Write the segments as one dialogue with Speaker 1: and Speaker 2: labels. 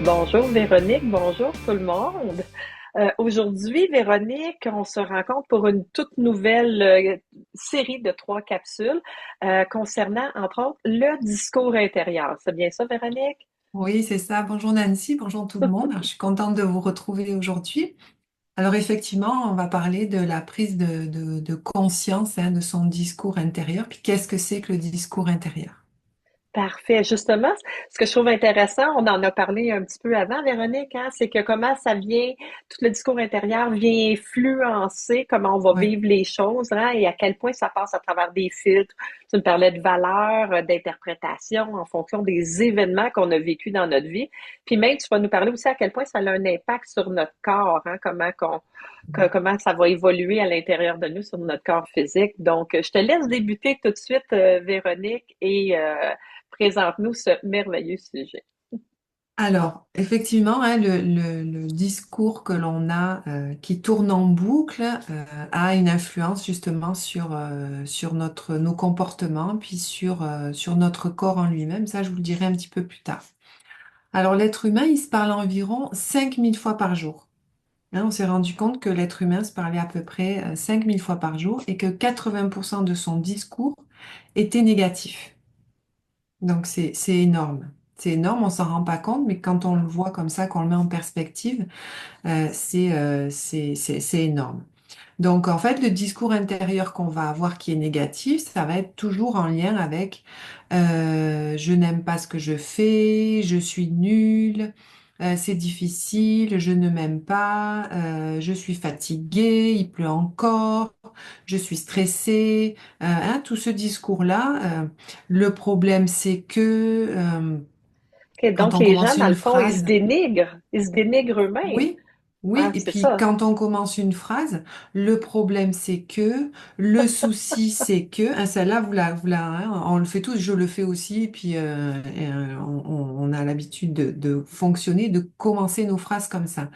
Speaker 1: Bonjour Véronique, bonjour tout le monde. Aujourd'hui, Véronique, on se rencontre pour une toute nouvelle série de 3 capsules concernant, entre autres, le discours intérieur. C'est bien ça, Véronique?
Speaker 2: Oui, c'est ça. Bonjour Nancy, bonjour tout le monde. Alors, je suis contente de vous retrouver aujourd'hui. Alors effectivement, on va parler de la prise de conscience de son discours intérieur. Puis qu'est-ce que c'est que le discours intérieur?
Speaker 1: Parfait. Justement, ce que je trouve intéressant, on en a parlé un petit peu avant, Véronique, hein, c'est que comment ça vient, tout le discours intérieur vient influencer comment on va
Speaker 2: Oui.
Speaker 1: vivre les choses, hein, et à quel point ça passe à travers des filtres. Tu me parlais de valeurs, d'interprétation en fonction des événements qu'on a vécus dans notre vie. Puis même, tu vas nous parler aussi à quel point ça a un impact sur notre corps, hein, comment ça va évoluer à l'intérieur de nous sur notre corps physique. Donc, je te laisse débuter tout de suite, Véronique, et présente-nous ce merveilleux sujet.
Speaker 2: Alors, effectivement, le discours que l'on a, qui tourne en boucle, a une influence justement sur nos comportements, puis sur notre corps en lui-même. Ça, je vous le dirai un petit peu plus tard. Alors, l'être humain, il se parle environ 5000 fois par jour. Hein, on s'est rendu compte que l'être humain se parlait à peu près 5000 fois par jour et que 80% de son discours était négatif. Donc c'est énorme. C'est énorme, on s'en rend pas compte, mais quand on le voit comme ça, qu'on le met en perspective, c'est énorme. Donc en fait, le discours intérieur qu'on va avoir qui est négatif, ça va être toujours en lien avec je n'aime pas ce que je fais, je suis nulle, c'est difficile, je ne m'aime pas, je suis fatiguée, il pleut encore, je suis stressée. Tout ce discours-là, le problème c'est que
Speaker 1: OK,
Speaker 2: quand
Speaker 1: donc
Speaker 2: on
Speaker 1: les gens,
Speaker 2: commence
Speaker 1: dans
Speaker 2: une
Speaker 1: le fond,
Speaker 2: phrase,
Speaker 1: ils se dénigrent eux-mêmes.
Speaker 2: oui, oui,
Speaker 1: Ah,
Speaker 2: et
Speaker 1: c'est
Speaker 2: puis
Speaker 1: ça.
Speaker 2: quand on commence une phrase, le problème c'est que, le souci c'est que, celle-là, on le fait tous, je le fais aussi, et puis on a l'habitude de fonctionner, de commencer nos phrases comme ça.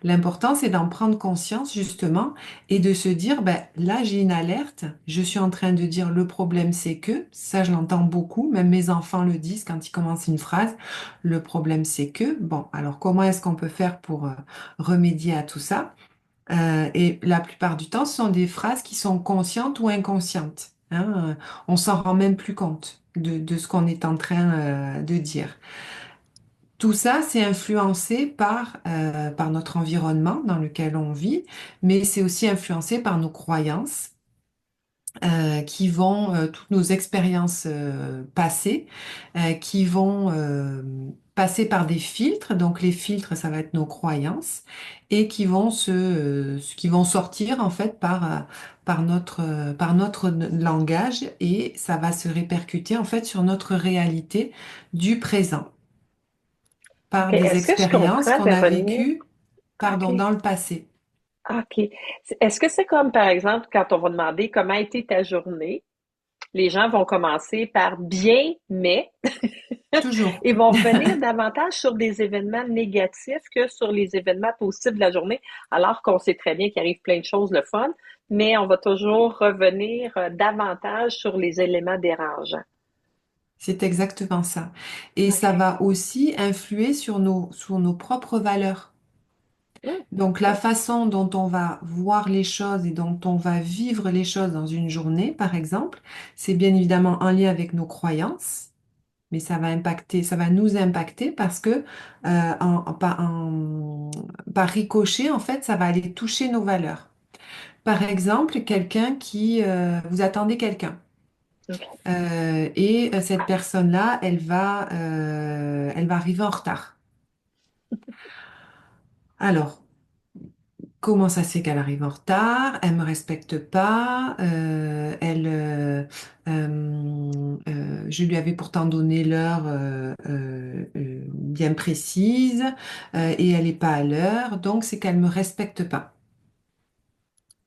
Speaker 2: L'important, c'est d'en prendre conscience justement et de se dire, ben, là, j'ai une alerte, je suis en train de dire le problème c'est que, ça je l'entends beaucoup, même mes enfants le disent quand ils commencent une phrase, le problème c'est que, bon, alors comment est-ce qu'on peut faire pour remédier à tout ça? Et la plupart du temps, ce sont des phrases qui sont conscientes ou inconscientes. On s'en rend même plus compte de ce qu'on est en train de dire. Tout ça, c'est influencé par notre environnement dans lequel on vit, mais c'est aussi influencé par nos croyances, toutes nos expériences passées, qui vont passer par des filtres. Donc les filtres, ça va être nos croyances, et qui vont sortir en fait par notre langage, et ça va se répercuter en fait sur notre réalité du présent
Speaker 1: OK.
Speaker 2: par des
Speaker 1: Est-ce que je
Speaker 2: expériences
Speaker 1: comprends,
Speaker 2: qu'on a
Speaker 1: Véronique?
Speaker 2: vécues, pardon,
Speaker 1: OK.
Speaker 2: dans le passé.
Speaker 1: OK. Est-ce que c'est comme, par exemple, quand on va demander comment a été ta journée, les gens vont commencer par bien, mais
Speaker 2: Toujours.
Speaker 1: ils vont revenir davantage sur des événements négatifs que sur les événements positifs de la journée, alors qu'on sait très bien qu'il arrive plein de choses le fun, mais on va toujours revenir davantage sur les éléments dérangeants.
Speaker 2: C'est exactement ça. Et ça
Speaker 1: OK.
Speaker 2: va aussi influer sur nos propres valeurs. Donc la
Speaker 1: OK.
Speaker 2: façon dont on va voir les choses et dont on va vivre les choses dans une journée, par exemple, c'est bien évidemment en lien avec nos croyances, mais ça va nous impacter parce que par ricochet, en fait, ça va aller toucher nos valeurs. Par exemple, vous attendez quelqu'un.
Speaker 1: OK.
Speaker 2: Cette personne-là, elle va arriver en retard. Alors, comment ça se fait qu'elle arrive en retard? Elle me respecte pas. Je lui avais pourtant donné l'heure bien précise, et elle n'est pas à l'heure. Donc, c'est qu'elle me respecte pas.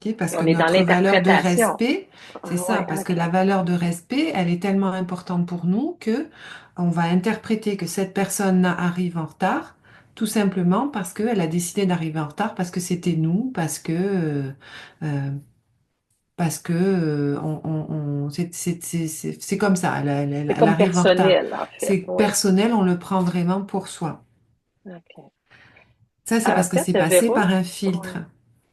Speaker 2: Ok. Parce que
Speaker 1: On est dans
Speaker 2: notre valeur de
Speaker 1: l'interprétation.
Speaker 2: respect, c'est
Speaker 1: Ah
Speaker 2: ça,
Speaker 1: ouais,
Speaker 2: parce que
Speaker 1: OK.
Speaker 2: la valeur de respect, elle est tellement importante pour nous que on va interpréter que cette personne arrive en retard, tout simplement parce qu'elle a décidé d'arriver en retard, parce que c'était nous, euh, c'est comme ça,
Speaker 1: C'est
Speaker 2: elle
Speaker 1: comme
Speaker 2: arrive en retard.
Speaker 1: personnel, en fait.
Speaker 2: C'est
Speaker 1: Oui.
Speaker 2: personnel, on le prend vraiment pour soi.
Speaker 1: OK.
Speaker 2: Ça, c'est
Speaker 1: En
Speaker 2: parce que
Speaker 1: fait,
Speaker 2: c'est passé
Speaker 1: Véro,
Speaker 2: par un
Speaker 1: ouais.
Speaker 2: filtre.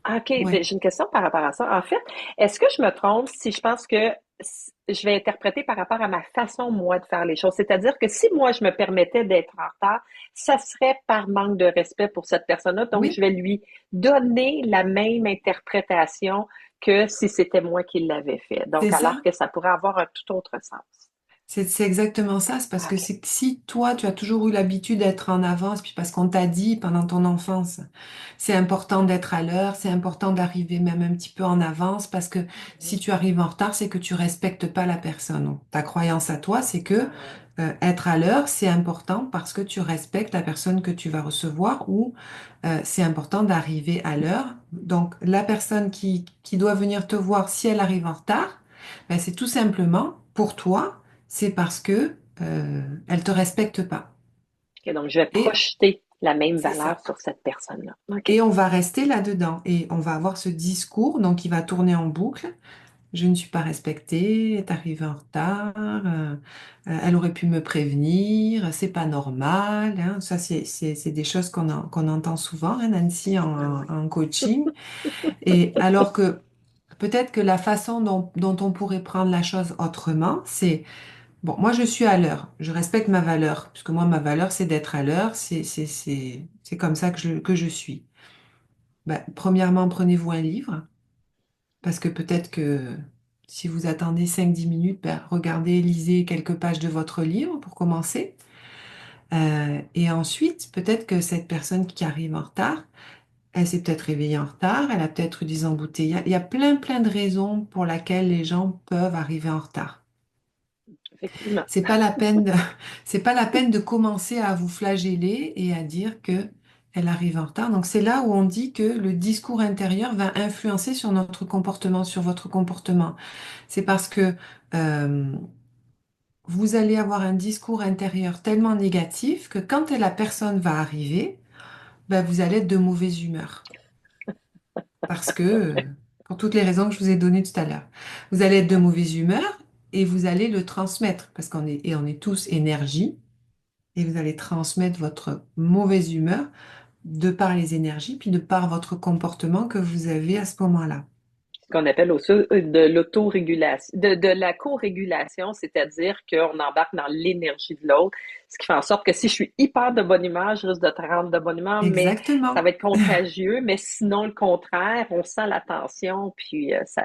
Speaker 1: Ah, OK, ben,
Speaker 2: Ouais,
Speaker 1: j'ai une question par rapport à ça. En fait, est-ce que je me trompe si je pense que je vais interpréter par rapport à ma façon, moi, de faire les choses? C'est-à-dire que si moi, je me permettais d'être en retard, ça serait par manque de respect pour cette personne-là. Donc, je
Speaker 2: oui,
Speaker 1: vais lui donner la même interprétation que si c'était moi qui l'avais fait.
Speaker 2: c'est
Speaker 1: Donc, alors
Speaker 2: ça.
Speaker 1: que ça pourrait avoir un tout autre sens.
Speaker 2: C'est exactement ça. C'est parce que
Speaker 1: OK.
Speaker 2: c'est que si toi, tu as toujours eu l'habitude d'être en avance, puis parce qu'on t'a dit pendant ton enfance, c'est important d'être à l'heure, c'est important d'arriver même un petit peu en avance, parce que si tu arrives en retard, c'est que tu respectes pas la personne. Donc, ta croyance à toi, c'est que être à l'heure, c'est important parce que tu respectes la personne que tu vas recevoir ou c'est important d'arriver à l'heure. Donc, la personne qui doit venir te voir si elle arrive en retard, ben, c'est tout simplement pour toi c'est parce que elle te respecte pas.
Speaker 1: OK, donc, je vais
Speaker 2: Et
Speaker 1: projeter la même
Speaker 2: c'est
Speaker 1: valeur
Speaker 2: ça.
Speaker 1: sur cette personne-là. OK.
Speaker 2: Et on va rester là-dedans et on va avoir ce discours donc qui va tourner en boucle. Je ne suis pas respectée, elle est arrivée en retard, elle aurait pu me prévenir, c'est pas normal, hein. Ça, c'est des choses qu'on entend souvent, hein, Nancy,
Speaker 1: Ah ouais.
Speaker 2: en coaching. Et alors que peut-être que la façon dont on pourrait prendre la chose autrement, c'est bon, moi je suis à l'heure, je respecte ma valeur, puisque moi ma valeur c'est d'être à l'heure, c'est comme ça que je suis. Ben, premièrement, prenez-vous un livre, parce que peut-être que si vous attendez 5 10 minutes, ben, regardez, lisez quelques pages de votre livre pour commencer. Et ensuite, peut-être que cette personne qui arrive en retard, elle s'est peut-être réveillée en retard, elle a peut-être eu des embouteillages. Il y a plein de raisons pour lesquelles les gens peuvent arriver en retard.
Speaker 1: Effectivement.
Speaker 2: C'est pas la peine de, c'est pas la peine de commencer à vous flageller et à dire que elle arrive en retard. Donc c'est là où on dit que le discours intérieur va influencer sur notre comportement, sur votre comportement. C'est parce que euh, vous allez avoir un discours intérieur tellement négatif que quand la personne va arriver, ben, vous allez être de mauvaise humeur. Parce que, pour toutes les raisons que je vous ai données tout à l'heure, vous allez être de mauvaise humeur et vous allez le transmettre parce on est tous énergie. Et vous allez transmettre votre mauvaise humeur de par les énergies, puis de par votre comportement que vous avez à ce moment-là.
Speaker 1: Ce qu'on appelle aussi de l'autorégulation, de la co-régulation, c'est-à-dire qu'on embarque dans l'énergie de l'autre, ce qui fait en sorte que si je suis hyper de bonne humeur, je risque de te rendre de bonne humeur, mais ça va
Speaker 2: Exactement,
Speaker 1: être contagieux, mais sinon le contraire, on sent la tension, puis ça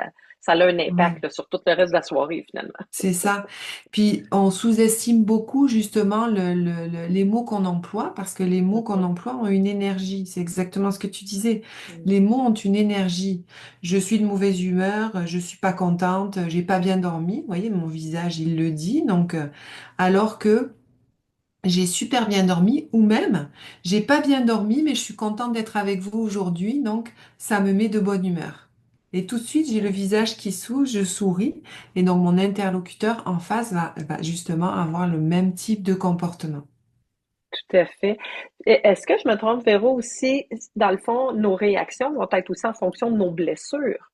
Speaker 1: a un impact
Speaker 2: oui,
Speaker 1: là, sur tout le reste de la soirée finalement.
Speaker 2: c'est ça. Puis on sous-estime beaucoup justement les mots qu'on emploie parce que les mots qu'on
Speaker 1: Mhm.
Speaker 2: emploie ont une énergie. C'est exactement ce que tu disais. Les mots ont une énergie. Je suis de mauvaise humeur, je suis pas contente, j'ai pas bien dormi. Vous voyez, mon visage, il le dit. Donc, alors que j'ai super bien dormi, ou même, j'ai pas bien dormi, mais je suis contente d'être avec vous aujourd'hui, donc ça me met de bonne humeur. Et tout de suite, j'ai le visage qui sourit, je souris, et donc mon interlocuteur en face va justement avoir le même type de comportement.
Speaker 1: Tout à fait. Est-ce que je me trompe, Véro, aussi, dans le fond, nos réactions vont être aussi en fonction de nos blessures?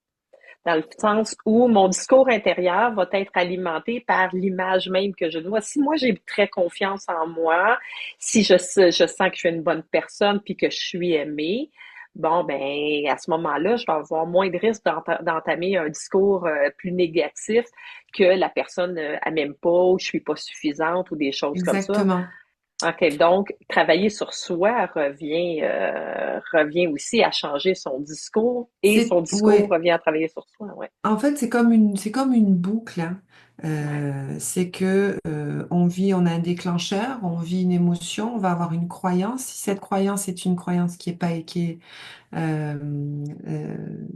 Speaker 1: Dans le sens où mon discours intérieur va être alimenté par l'image même que je dois. Si moi j'ai très confiance en moi, si je sens que je suis une bonne personne puis que je suis aimée, bon ben à ce moment-là, je vais avoir moins de risque d'entamer un discours plus négatif que la personne elle m'aime pas ou je suis pas suffisante ou des choses comme ça.
Speaker 2: Exactement.
Speaker 1: OK, donc travailler sur soi revient aussi à changer son discours et son discours
Speaker 2: Ouais.
Speaker 1: revient à travailler sur soi, ouais.
Speaker 2: En fait, c'est comme une boucle, hein.
Speaker 1: Ouais.
Speaker 2: C'est que on vit, on a un déclencheur, on vit une émotion, on va avoir une croyance. Si cette croyance est une croyance qui est pas, qui est euh, euh,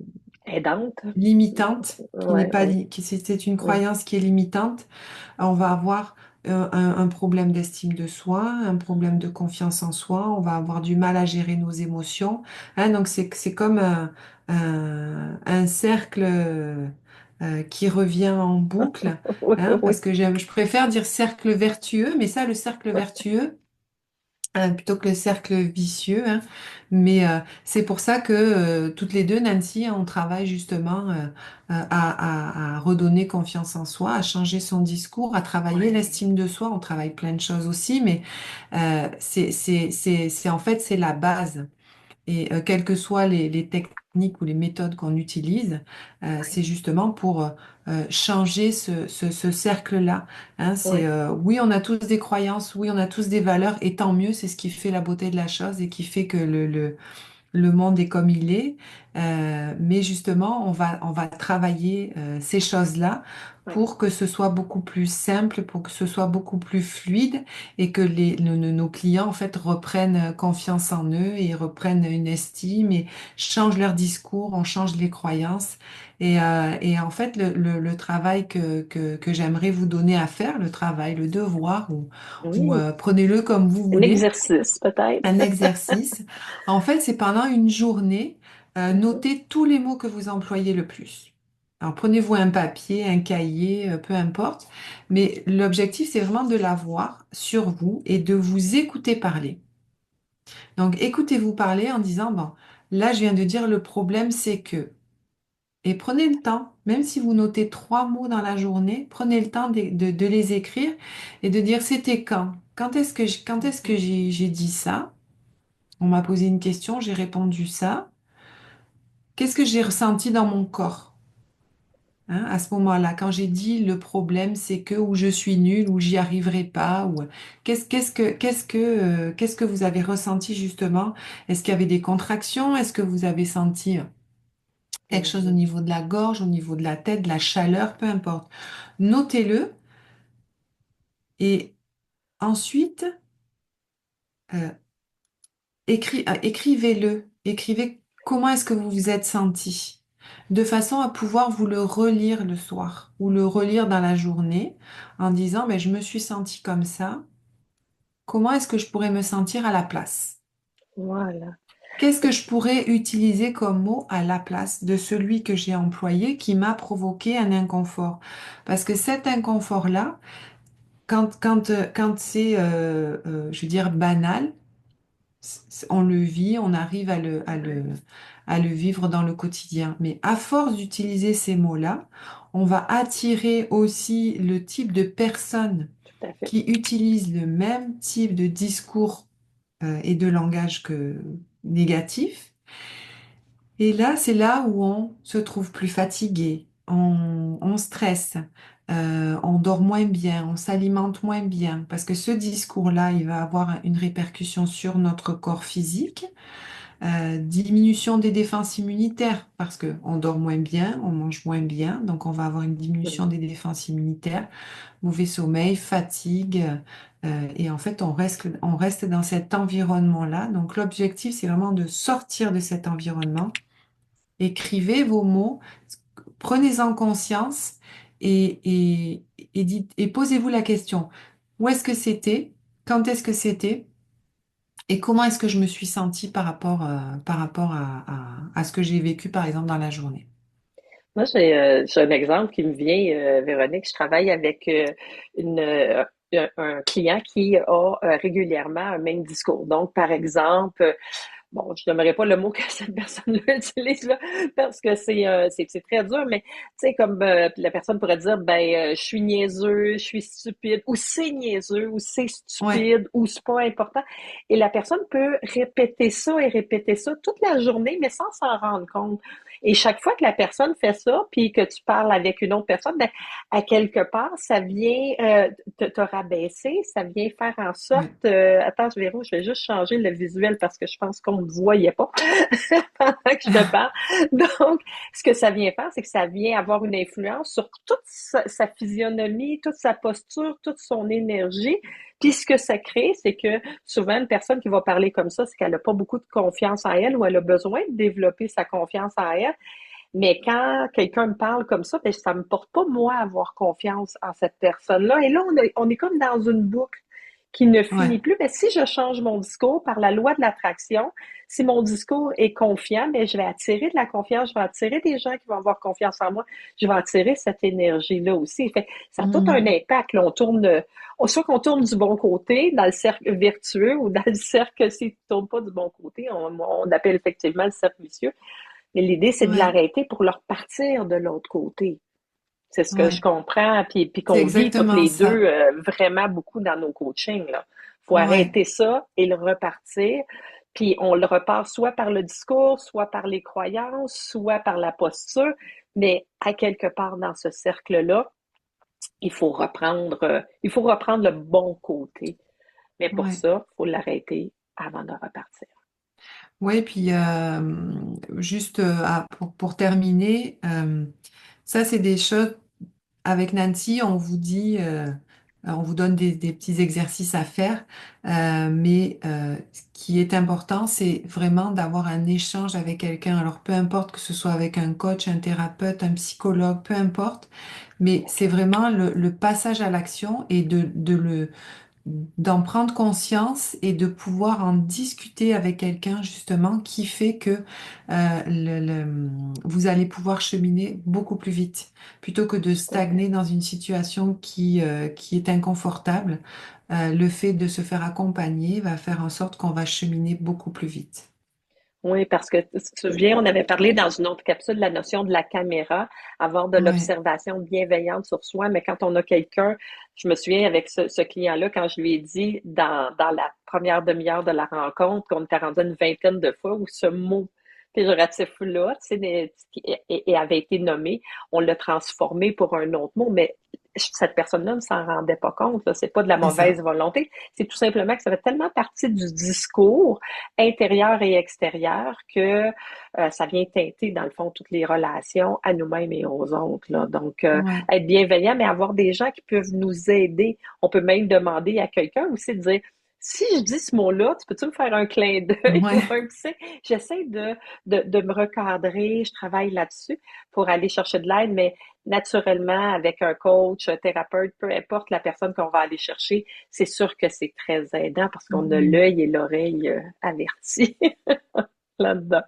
Speaker 1: Aidante.
Speaker 2: limitante, qui n'est
Speaker 1: Ouais,
Speaker 2: pas,
Speaker 1: ouais.
Speaker 2: qui c'est une
Speaker 1: Mm.
Speaker 2: croyance qui est limitante, on va avoir un problème d'estime de soi, un problème de confiance en soi, on va avoir du mal à gérer nos émotions, hein. Donc c'est comme un cercle qui revient en boucle,
Speaker 1: Oui, oui,
Speaker 2: hein,
Speaker 1: oui.
Speaker 2: parce que je préfère dire cercle vertueux, mais ça, le cercle vertueux, plutôt que le cercle vicieux, hein. Mais c'est pour ça que toutes les deux, Nancy, on travaille justement à redonner confiance en soi, à changer son discours, à travailler
Speaker 1: Ouais,
Speaker 2: l'estime de soi. On travaille plein de choses aussi, mais en fait, c'est la base. Et quelles que soient les techniques ou les méthodes qu'on utilise,
Speaker 1: ouais,
Speaker 2: c'est justement pour changer ce cercle-là. Hein,
Speaker 1: ouais,
Speaker 2: oui, on a tous des croyances, oui, on a tous des valeurs, et tant mieux, c'est ce qui fait la beauté de la chose et qui fait que le monde est comme il est. Mais justement, on va travailler ces choses-là
Speaker 1: ouais.
Speaker 2: pour que ce soit beaucoup plus simple, pour que ce soit beaucoup plus fluide et que nos clients, en fait, reprennent confiance en eux et reprennent une estime et changent leur discours, on change les croyances. Et en fait, le travail que j'aimerais vous donner à faire, le travail, le devoir, ou
Speaker 1: Oui,
Speaker 2: prenez-le comme vous
Speaker 1: un
Speaker 2: voulez,
Speaker 1: exercice peut-être.
Speaker 2: un exercice. En fait, c'est pendant une journée,
Speaker 1: Mhm,
Speaker 2: notez tous les mots que vous employez le plus. Alors, prenez-vous un papier, un cahier, peu importe, mais l'objectif, c'est vraiment de l'avoir sur vous et de vous écouter parler. Donc, écoutez-vous parler en disant, bon, là, je viens de dire le problème, c'est que. Et prenez le temps, même si vous notez 3 mots dans la journée, prenez le temps de les écrire et de dire, c'était quand? Quand est-ce que
Speaker 1: mhm,
Speaker 2: j'ai dit ça? On m'a posé une question, j'ai répondu ça. Qu'est-ce que j'ai ressenti dans mon corps, hein, à ce moment-là, quand j'ai dit le problème, c'est que ou je suis nulle ou j'y arriverai pas ou qu'est-ce que vous avez ressenti justement? Est-ce qu'il y avait des contractions? Est-ce que vous avez senti quelque chose au
Speaker 1: mhm.
Speaker 2: niveau de la gorge, au niveau de la tête, de la chaleur, peu importe. Notez-le et ensuite euh, écrivez-le. Écrivez comment est-ce que vous vous êtes senti, de façon à pouvoir vous le relire le soir ou le relire dans la journée en disant, mais je me suis senti comme ça. Comment est-ce que je pourrais me sentir à la place?
Speaker 1: Voilà.
Speaker 2: Qu'est-ce que je pourrais utiliser comme mot à la place de celui que j'ai employé qui m'a provoqué un inconfort? Parce que cet inconfort-là, quand c'est, je veux dire, banal, on le vit, on arrive à le vivre dans le quotidien. Mais à force d'utiliser ces mots-là, on va attirer aussi le type de personnes
Speaker 1: Tout à fait.
Speaker 2: qui utilisent le même type de discours et de langage que négatif. Et là, c'est là où on se trouve plus fatigué, on stresse, on dort moins bien, on s'alimente moins bien, parce que ce discours-là, il va avoir une répercussion sur notre corps physique, diminution des défenses immunitaires, parce que on dort moins bien, on mange moins bien, donc on va avoir une diminution des défenses immunitaires, mauvais sommeil, fatigue, et en fait, on reste dans cet environnement-là. Donc l'objectif, c'est vraiment de sortir de cet environnement. Écrivez vos mots, prenez-en conscience et posez-vous la question, où est-ce que c'était? Quand est-ce que c'était? Et comment est-ce que je me suis sentie par rapport à ce que j'ai vécu, par exemple, dans la journée?
Speaker 1: Moi, j'ai un exemple qui me vient, Véronique. Je travaille avec un client qui a régulièrement un même discours. Donc, par exemple, bon, je n'aimerais pas le mot que cette personne-là utilise là, parce que c'est très dur, mais tu sais, comme la personne pourrait dire, ben, je suis niaiseux, je suis stupide, ou c'est niaiseux, ou c'est
Speaker 2: Ouais,
Speaker 1: stupide, ou c'est pas important. Et la personne peut répéter ça et répéter ça toute la journée, mais sans s'en rendre compte. Et chaque fois que la personne fait ça, puis que tu parles avec une autre personne, ben, à quelque part, ça vient te rabaisser, ça vient faire en sorte.
Speaker 2: ouais,
Speaker 1: Attends, je vais juste changer le visuel parce que je pense qu'on ne me voyait pas pendant que je te parle. Donc, ce que ça vient faire, c'est que ça vient avoir une influence sur toute sa physionomie, toute sa posture, toute son énergie. Puis ce que ça crée, c'est que souvent, une personne qui va parler comme ça, c'est qu'elle n'a pas beaucoup de confiance en elle ou elle a besoin de développer sa confiance en elle. Mais quand quelqu'un me parle comme ça, ben, ça me porte pas, moi, à avoir confiance en cette personne-là. Et là, on est comme dans une boucle. qui ne
Speaker 2: Ouais.
Speaker 1: finit plus. Mais si je change mon discours par la loi de l'attraction, si mon discours est confiant, mais je vais attirer de la confiance, je vais attirer des gens qui vont avoir confiance en moi, je vais attirer cette énergie-là aussi. Fait, ça a tout un
Speaker 2: Mhm.
Speaker 1: impact. Là, on tourne, soit qu'on tourne du bon côté, dans le cercle vertueux, ou dans le cercle, si tu ne tournes pas du bon côté, on appelle effectivement le cercle vicieux. Mais l'idée, c'est de
Speaker 2: Ouais.
Speaker 1: l'arrêter pour le repartir de l'autre côté. C'est ce que je
Speaker 2: Ouais.
Speaker 1: comprends, puis
Speaker 2: C'est
Speaker 1: qu'on vit toutes
Speaker 2: exactement
Speaker 1: les deux
Speaker 2: ça.
Speaker 1: vraiment beaucoup dans nos coachings, là. Faut
Speaker 2: Ouais.
Speaker 1: arrêter ça et le repartir. Puis on le repart soit par le discours, soit par les croyances, soit par la posture, mais à quelque part dans ce cercle-là, il faut reprendre le bon côté. Mais pour
Speaker 2: Ouais.
Speaker 1: ça, il faut l'arrêter avant de repartir.
Speaker 2: Ouais, puis juste pour terminer, ça c'est des choses avec Nancy, on vous dit, on vous donne des petits exercices à faire, mais ce qui est important, c'est vraiment d'avoir un échange avec quelqu'un. Alors peu importe que ce soit avec un coach, un thérapeute, un psychologue, peu importe, mais c'est vraiment le passage à l'action et d'en prendre conscience et de pouvoir en discuter avec quelqu'un justement qui fait que vous allez pouvoir cheminer beaucoup plus vite plutôt que de
Speaker 1: Tout à fait.
Speaker 2: stagner dans une situation qui est inconfortable. Le fait de se faire accompagner va faire en sorte qu'on va cheminer beaucoup plus vite.
Speaker 1: Oui, parce que tu te souviens, on avait parlé dans une autre capsule de la notion de la caméra, avoir de
Speaker 2: Ouais,
Speaker 1: l'observation bienveillante sur soi, mais quand on a quelqu'un, je me souviens avec ce client-là, quand je lui ai dit dans la première demi-heure de la rencontre qu'on était rendu une vingtaine de fois où ce mot péjoratif-là, tu sais, et avait été nommé, on l'a transformé pour un autre mot, mais cette personne-là ne s'en rendait pas compte, là. C'est pas de la
Speaker 2: c'est
Speaker 1: mauvaise
Speaker 2: ça.
Speaker 1: volonté, c'est tout simplement que ça fait tellement partie du discours intérieur et extérieur que ça vient teinter, dans le fond, toutes les relations à nous-mêmes et aux autres, là. Donc,
Speaker 2: Ouais,
Speaker 1: être bienveillant, mais avoir des gens qui peuvent nous aider. On peut même demander à quelqu'un aussi de dire, si je dis ce mot-là, tu peux-tu me faire un clin d'œil ou
Speaker 2: ouais,
Speaker 1: un petit... J'essaie de me recadrer, je travaille là-dessus pour aller chercher de l'aide, mais naturellement, avec un coach, un thérapeute, peu importe la personne qu'on va aller chercher, c'est sûr que c'est très aidant parce qu'on a
Speaker 2: mhm.
Speaker 1: l'œil et l'oreille avertis là-dedans.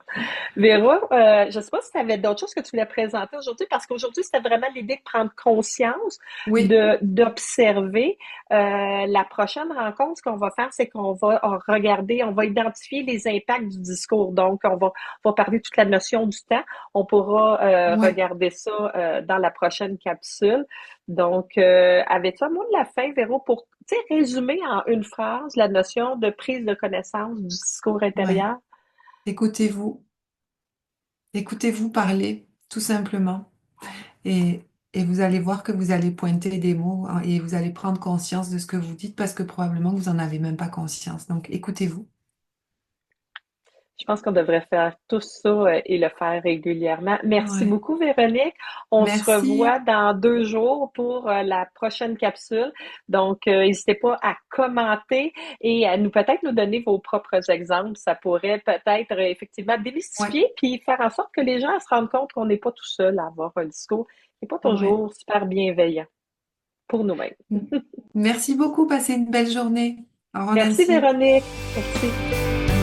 Speaker 1: Véro, je ne sais pas si tu avais d'autres choses que tu voulais présenter aujourd'hui, parce qu'aujourd'hui, c'était vraiment l'idée de prendre conscience,
Speaker 2: Oui,
Speaker 1: d'observer. La prochaine rencontre, ce qu'on va faire, c'est qu'on va regarder, on va identifier les impacts du discours. Donc, on va parler de toute la notion du temps. On pourra
Speaker 2: ouais.
Speaker 1: regarder ça dans la prochaine capsule. Donc, avais-tu un mot de la fin, Véro, pour résumer en une phrase la notion de prise de connaissance du discours
Speaker 2: Ouais.
Speaker 1: intérieur?
Speaker 2: Écoutez-vous, écoutez-vous parler, tout simplement. Et, et vous allez voir que vous allez pointer des mots hein, et vous allez prendre conscience de ce que vous dites parce que probablement vous n'en avez même pas conscience. Donc écoutez-vous.
Speaker 1: Je pense qu'on devrait faire tout ça et le faire régulièrement. Merci
Speaker 2: Ouais.
Speaker 1: beaucoup, Véronique. On se revoit
Speaker 2: Merci.
Speaker 1: dans 2 jours pour la prochaine capsule. Donc, n'hésitez pas à commenter et à nous peut-être nous donner vos propres exemples. Ça pourrait peut-être effectivement
Speaker 2: Ouais.
Speaker 1: démystifier puis faire en sorte que les gens se rendent compte qu'on n'est pas tout seul à avoir un discours qui n'est pas
Speaker 2: Ouais.
Speaker 1: toujours super bienveillant pour nous-mêmes.
Speaker 2: Merci beaucoup. Passez une belle journée. Au revoir,
Speaker 1: Merci,
Speaker 2: Nancy.
Speaker 1: Véronique. Merci.